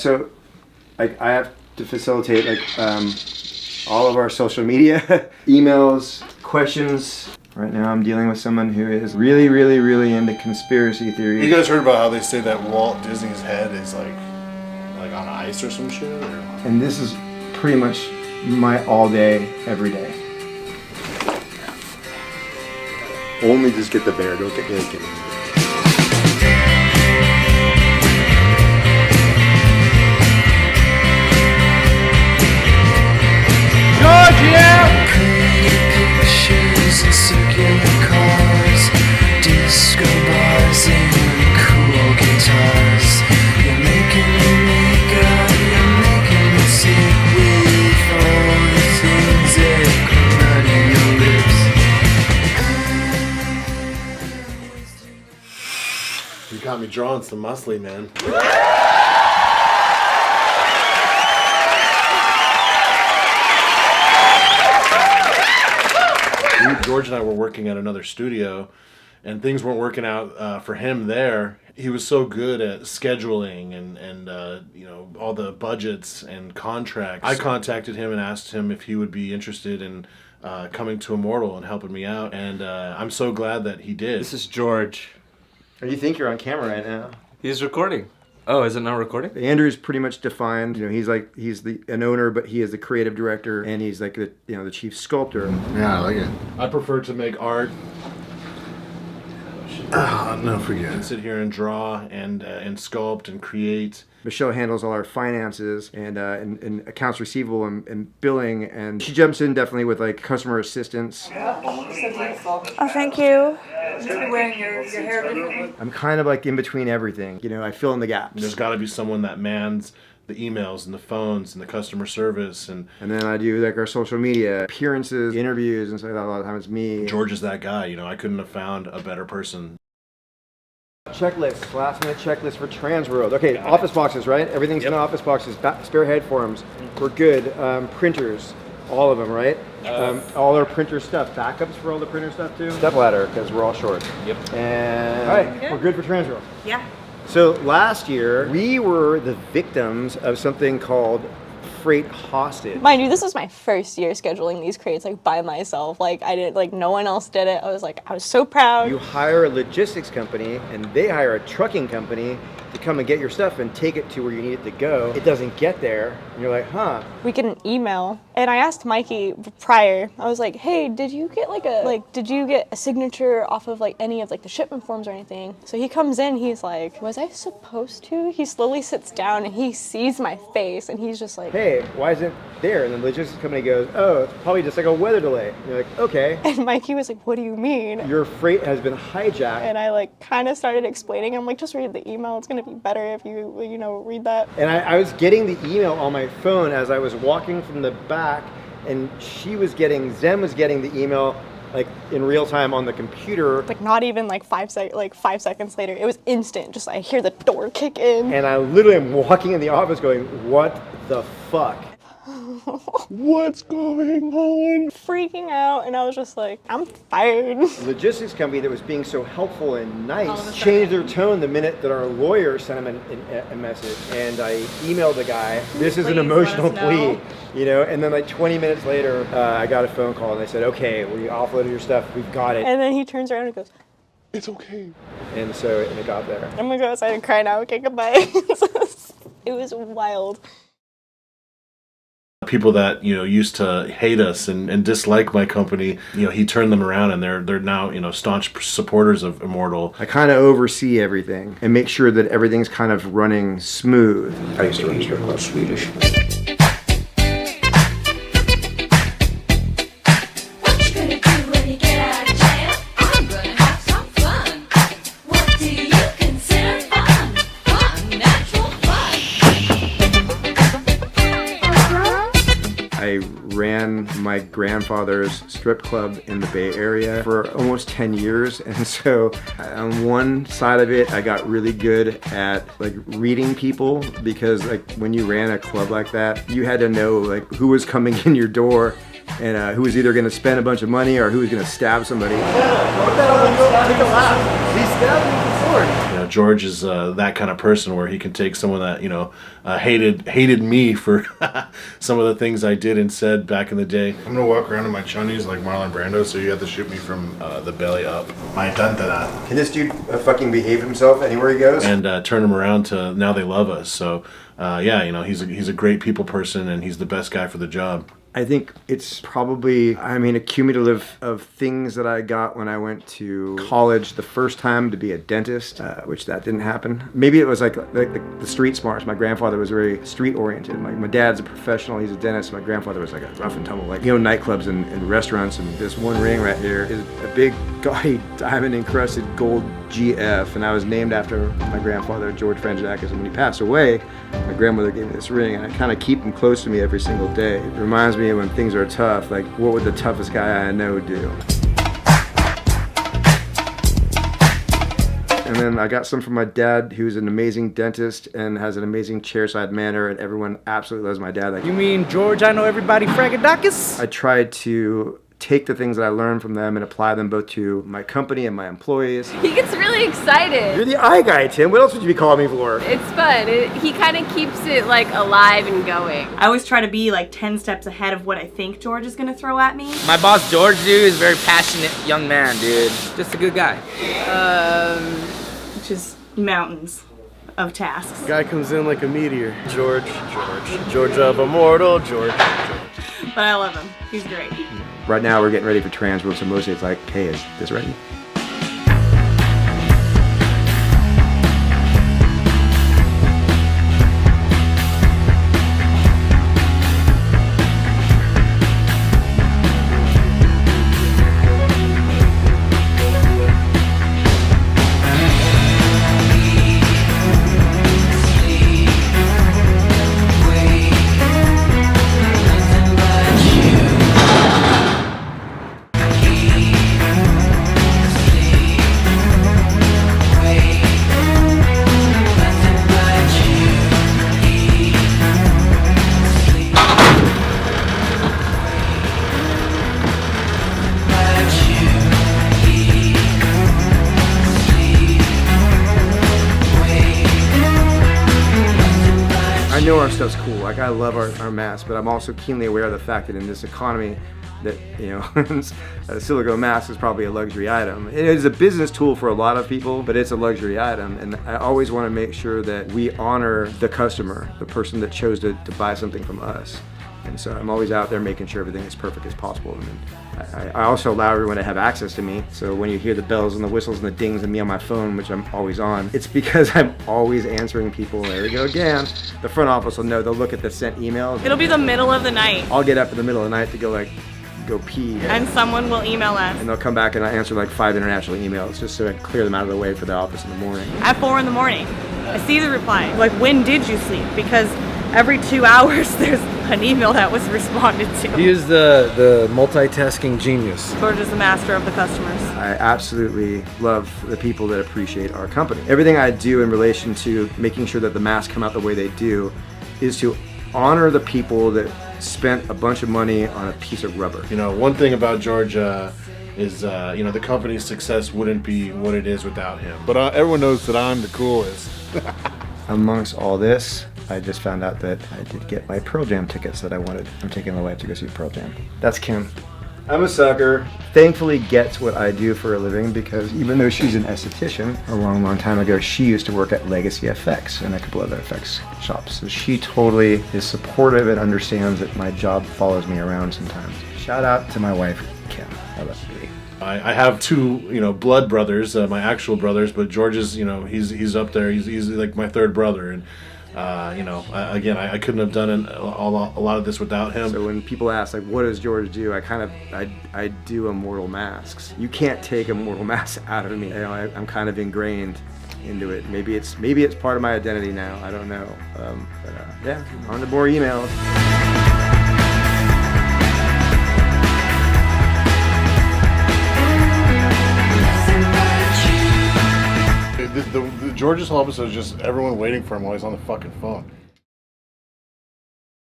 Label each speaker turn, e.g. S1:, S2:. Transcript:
S1: So like I have to facilitate like all of our social media, emails, questions. Right now I'm dealing with someone who is really, really, really into conspiracy theories.
S2: You guys heard about how they say that Walt Disney's head is like on ice or some shit? Or?
S1: And this is pretty much my all day, every day.
S3: Only just get the bear, don't get naked.
S1: Georgia!
S4: Pictures and circular cars, disco bars and cool guitars. You're making me make up, you're making me sick with all the things that come out of your lips.
S2: You got me drawn some muscly, man. George and I were working at another studio, and things weren't working out for him there. He was so good at scheduling and you know, all the budgets and contracts. I contacted him and asked him if he would be interested in coming to Immortal and helping me out, and I'm so glad that he did.
S5: This is George.
S1: Or you think you're on camera right now?
S5: He's recording. Oh, is it not recording?
S1: Andrew's pretty much defined. You know, he's an owner, but he is the creative director, and he's like the chief sculptor.
S3: Yeah, I like it.
S2: I prefer to make art.
S3: No, forget
S2: And
S3: it.
S2: sit here and draw and sculpt and create.
S1: Michelle handles all our finances and accounts receivable and billing, and she jumps in definitely with like customer assistance.
S6: So beautiful.
S7: Oh, thank you.
S6: You're wearing your hair differently.
S1: I'm kind of like in between everything. You know, I fill in the gaps.
S2: There's got to be someone that mans the emails and the phones and the customer service, and
S1: then I do like our social media, appearances, interviews, and stuff like that. A lot of times it's me.
S2: George is that guy. You know, I couldn't have found a better person.
S1: Checklist, last minute checklist for Transworld. Okay, office boxes, right? Everything's in office boxes. Spare head forms, we're good. Printers, all of them, right? All our printer stuff. Backups for all the printer stuff too. Step ladder, because we're all short.
S5: Yep.
S1: And all right, we're good for Transworld.
S6: Yeah.
S1: So last year, we were the victims of something called freight hostage.
S7: Mind you, this was my first year scheduling these crates like by myself. Like I didn't, like no one else did it. I was so proud.
S1: You hire a logistics company and they hire a trucking company to come and get your stuff and take it to where you need it to go. It doesn't get there. And you're like, huh.
S7: We get an email, and I asked Mikey prior. I was like, "Hey, did you get a signature off of like any of like the shipment forms or anything?" So he comes in, he's like, "Was I supposed to?" He slowly sits down and he sees my face, and he's just like,
S1: "Hey, why isn't it there?" And the logistics company goes, "Oh, it's probably just like a weather delay." And you're like, "Okay."
S7: And Mikey was like, "What do you mean?"
S1: "Your freight has been hijacked."
S7: And I like kind of started explaining. I'm like, "Just read the email. It's gonna be better if you read that."
S1: And I was getting the email on my phone as I was walking from the back, and Zem was getting the email like in real time on the computer.
S7: Like not even like 5 seconds later, it was instant. Just I hear the door kick in.
S1: And I literally am walking in the office going, "What the fuck?"
S2: What's going on?
S7: Freaking out, and I was just like, I'm fired.
S1: The logistics company that was being so helpful and nice changed their tone the minute that our lawyer sent him a message. And I emailed the guy, "This is an emotional plea," you know. And then like 20 minutes later, I got a phone call and they said, "Okay, we offloaded your stuff, we've got it."
S7: And then he turns around and goes,
S2: It's okay.
S1: And it got there.
S7: I'm gonna go outside and cry now. Okay, goodbye. It was wild.
S2: People that, you know, used to hate us and dislike my company, you know, he turned them around, and they're now, you know, staunch supporters of Immortal.
S1: I kind of oversee everything and make sure that everything's kind of running smooth.
S3: I used to run a strip club, Swedish.
S1: I ran my grandfather's strip club in the Bay Area for almost 10 years, and so on one side of it I got really good at like reading people, because like when you ran a club like that, you had to know like who was coming in your door and who was either going to spend a bunch of money or who was going to stab somebody.
S2: You know, George is that kind of person where he can take someone that hated me for some of the things I did and said back in the day.
S3: I'm gonna walk around in my chunnies like Marlon Brando, so you have to shoot me from the belly up. My dun-dun-dun.
S1: Can this dude fucking behave himself anywhere he goes?
S2: And turn him around to now they love us. So he's a great people person, and he's the best guy for the job.
S1: I think it's probably, a cumulative of things that I got when I went to college the first time to be a dentist, which that didn't happen. Maybe it was like the street smarts. My grandfather was very street oriented. My dad's a professional, he's a dentist. My grandfather was like a rough and tumble, nightclubs and restaurants. And this one ring right here is a big, gaudy, diamond encrusted gold GF. And I was named after my grandfather, George Frangadakis. And when he passed away, my grandmother gave me this ring, and I kind of keep him close to me every single day. It reminds me when things are tough, like what would the toughest guy I know do? And then I got some from my dad, who's an amazing dentist and has an amazing chairside manner, and everyone absolutely loves my dad.
S8: You mean George, I know everybody, Frangadakis?
S1: I tried to take the things that I learned from them and apply them both to my company and my employees.
S9: He gets really excited.
S1: You're the eye guy, Tim. What else would you be calling me for?
S9: It's fun. He kind of keeps it alive and going.
S10: I always try to be 10 steps ahead of what I think George is gonna throw at me.
S8: My boss George, dude, is a very passionate young man, dude. Just a good guy.
S10: Just mountains of tasks.
S8: Guy comes in like a meteor. George of Immortal, George.
S10: But I love him. He's great.
S1: Right now we're getting ready for Transworld, so mostly it's like, hey, is this ready? I know our stuff's cool. I love our masks, but I'm also keenly aware of the fact that in this economy that, a silicone mask is probably a luxury item. It is a business tool for a lot of people, but it's a luxury item. And I always want to make sure that we honor the customer, the person that chose to buy something from us. And so I'm always out there making sure everything is as perfect as possible. And I also allow everyone to have access to me. So when you hear the bells and the whistles and the dings and me on my phone, which I'm always on, it's because I'm always answering people. There we go again. The front office will know. They'll look at the sent emails.
S10: It'll be the middle of the night.
S1: I'll get up in the middle of the night to go pee.
S10: And someone will email us.
S1: And they'll come back and I answer 5 international emails just so I can clear them out of the way for the office in the morning.
S10: At 4 in the morning, I see the reply. When did you sleep? Because every 2 hours there's an email that was responded to.
S8: He is the multitasking genius.
S10: George is the master of the customers.
S1: I absolutely love the people that appreciate our company. Everything I do in relation to making sure that the masks come out the way they do is to honor the people that spent a bunch of money on a piece of rubber.
S2: One thing about George is the company's success wouldn't be what it is without him.
S3: But everyone knows that I'm the coolest.
S1: Amongst all this, I just found out that I did get my Pearl Jam tickets that I wanted. I'm taking my wife to go see Pearl Jam. That's Kim. I'm a sucker. Thankfully gets what I do for a living because even though she's an esthetician, a long time ago, she used to work at Legacy FX and a couple other FX shops. So she totally is supportive and understands that my job follows me around sometimes. Shout out to my wife, Kim. I love you, baby.
S2: I have 2, blood brothers, my actual brothers, but George is, he's up there. He's like my third brother, and I couldn't have done a lot of this without him.
S1: So when people ask, what does George do? I do Immortal Masks. You can't take Immortal Masks out of me. I'm kind of ingrained into it. Maybe it's part of my identity now. I don't know. Yeah, on to more emails.
S3: The George's whole episode is just everyone waiting for him while he's on the fucking phone.